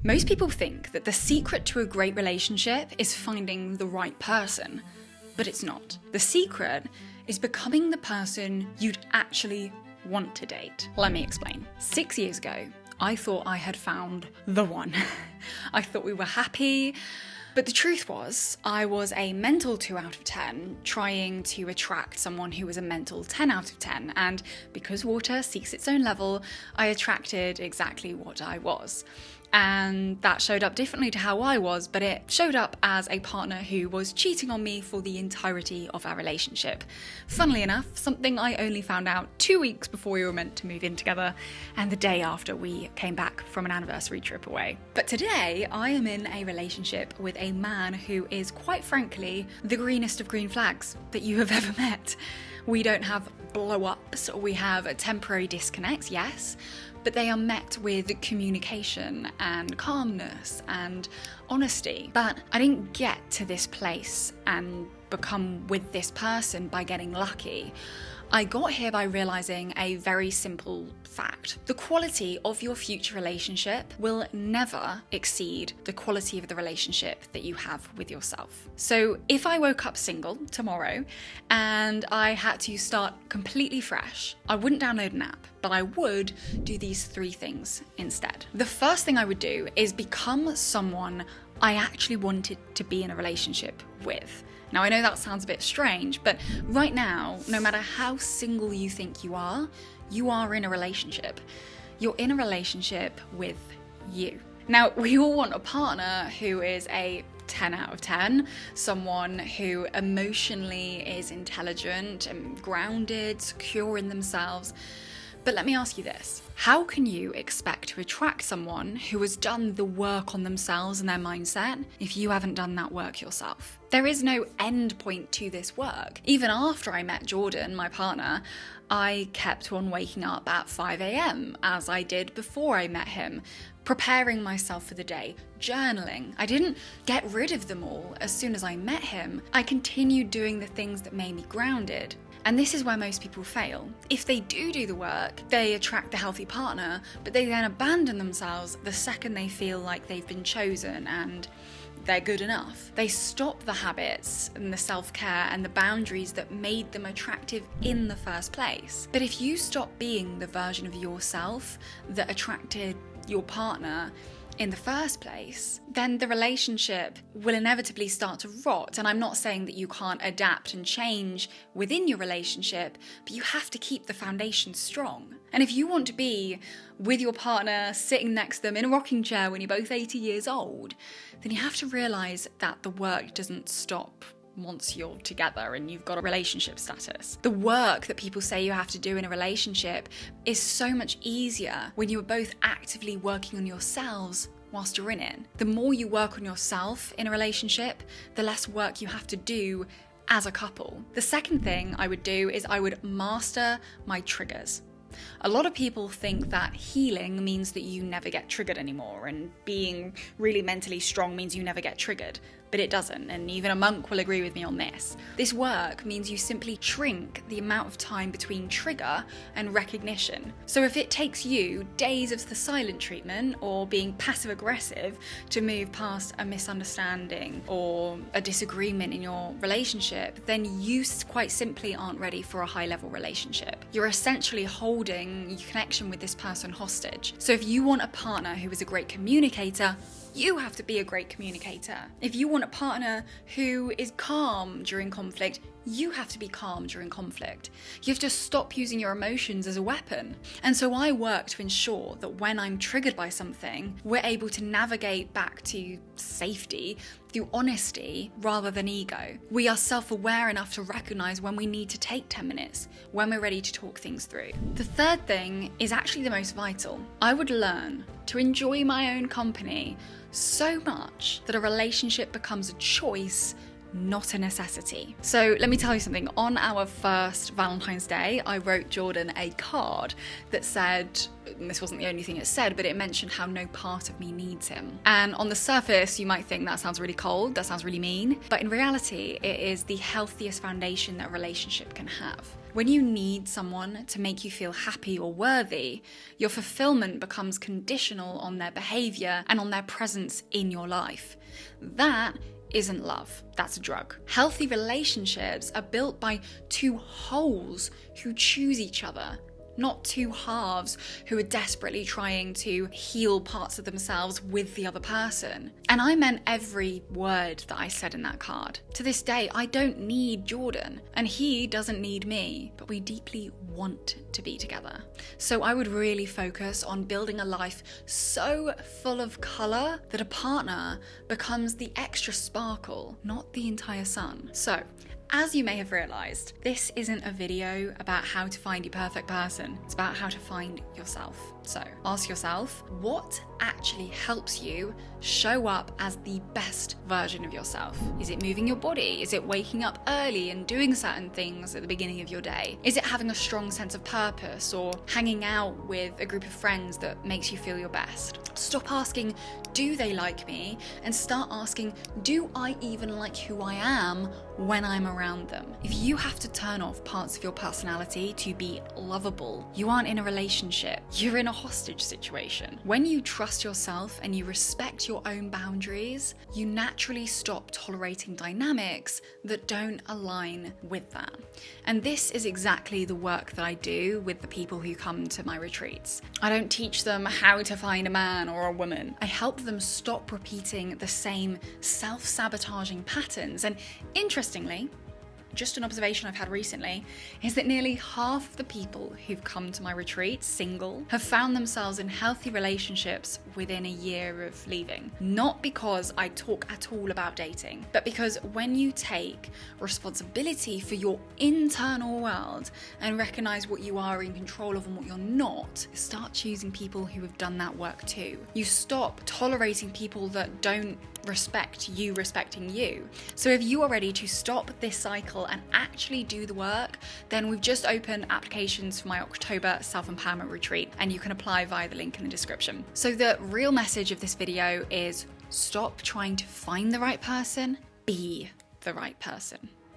Most people think that the secret to a great relationship is finding the right person, but it's not. The secret is becoming the person you'd actually want to date. Let me explain. 6 years ago, I thought I had found the one. I thought we were happy, but the truth was, I was a mental 2 out of 10 trying to attract someone who was a mental 10 out of 10, and because water seeks its own level, I attracted exactly what I was. And that showed up differently to how I was, but it showed up as a partner who was cheating on me for the entirety of our relationship. Funnily enough, something I only found out 2 weeks before we were meant to move in together, and the day after we came back from an anniversary trip away. But today, I am in a relationship with a man who is, quite frankly, the greenest of green flags that you have ever met. We don't have blow-ups, we have temporary disconnects, yes, but they are met with communication and calmness and honesty. But I didn't get to this place and become with this person by getting lucky. I got here by realizing a very simple fact. The quality of your future relationship will never exceed the quality of the relationship that you have with yourself. So if I woke up single tomorrow and I had to start completely fresh, I wouldn't download an app, but I would do these 3 things instead. The first thing I would do is become someone I actually wanted to be in a relationship with. Now, I know that sounds a bit strange, but right now, no matter how single you think you are in a relationship. You're in a relationship with you. Now, we all want a partner who is a 10 out of 10, someone who emotionally is intelligent and grounded, secure in themselves. But let me ask you this. How can you expect to attract someone who has done the work on themselves and their mindset if you haven't done that work yourself? There is no end point to this work. Even after I met Jordan, my partner, I kept on waking up at 5 a.m. as I did before I met him, preparing myself for the day, journaling. I didn't get rid of them all as soon as I met him. I continued doing the things that made me grounded. And this is where most people fail. If they do the work, they attract the healthy partner, but they then abandon themselves the second they feel like they've been chosen and they're good enough. They stop the habits and the self-care and the boundaries that made them attractive in the first place. But if you stop being the version of yourself that attracted your partner in the first place, then the relationship will inevitably start to rot. And I'm not saying that you can't adapt and change within your relationship, but you have to keep the foundation strong. And if you want to be with your partner, sitting next to them in a rocking chair when you're both 80 years old, then you have to realize that the work doesn't stop once you're together and you've got a relationship status. The work that people say you have to do in a relationship is so much easier when you are both actively working on yourselves whilst you're in it. The more you work on yourself in a relationship, the less work you have to do as a couple. The second thing I would do is I would master my triggers. A lot of people think that healing means that you never get triggered anymore, and being really mentally strong means you never get triggered. But it doesn't, and even a monk will agree with me on this. This work means you simply shrink the amount of time between trigger and recognition. So if it takes you days of the silent treatment or being passive aggressive to move past a misunderstanding or a disagreement in your relationship, then you quite simply aren't ready for a high-level relationship. You're essentially holding your connection with this person hostage. So if you want a partner who is a great communicator, you have to be a great communicator. If you want a partner who is calm during conflict, you have to be calm during conflict. You have to stop using your emotions as a weapon. And so I work to ensure that when I'm triggered by something, we're able to navigate back to safety through honesty rather than ego. We are self-aware enough to recognize when we need to take 10 minutes, when we're ready to talk things through. The third thing is actually the most vital. I would learn to enjoy my own company so much that a relationship becomes a choice, not a necessity. So let me tell you something. On our first Valentine's Day, I wrote Jordan a card that said, and this wasn't the only thing it said, but it mentioned how no part of me needs him. And on the surface, you might think that sounds really cold, that sounds really mean, but in reality, it is the healthiest foundation that a relationship can have. When you need someone to make you feel happy or worthy, your fulfillment becomes conditional on their behavior and on their presence in your life. That isn't love, that's a drug. Healthy relationships are built by two wholes who choose each other, not two halves who are desperately trying to heal parts of themselves with the other person. And I meant every word that I said in that card. To this day, I don't need Jordan, and he doesn't need me, but we deeply want to be together. So I would really focus on building a life so full of colour that a partner becomes the extra sparkle, not the entire sun. So, as you may have realised, this isn't a video about how to find your perfect person. It's about how to find yourself. So ask yourself, what actually helps you show up as the best version of yourself? Is it moving your body? Is it waking up early and doing certain things at the beginning of your day? Is it having a strong sense of purpose or hanging out with a group of friends that makes you feel your best? Stop asking, do they like me? And start asking, do I even like who I am when I'm around them? If you have to turn off parts of your personality to be lovable, you aren't in a relationship, you're in a hostage situation. When you trust yourself and you respect your own boundaries, you naturally stop tolerating dynamics that don't align with that. And this is exactly the work that I do with the people who come to my retreats. I don't teach them how to find a man or a woman. I help them stop repeating the same self-sabotaging patterns. And interestingly, just an observation I've had recently, is that nearly half the people who've come to my retreat, single, have found themselves in healthy relationships within a year of leaving. Not because I talk at all about dating, but because when you take responsibility for your internal world and recognize what you are in control of and what you're not, start choosing people who have done that work too. You stop tolerating people that don't respect you respecting you. So if you are ready to stop this cycle and actually do the work, then we've just opened applications for my October self-empowerment retreat, and you can apply via the link in the description. So the real message of this video is stop trying to find the right person, be the right person.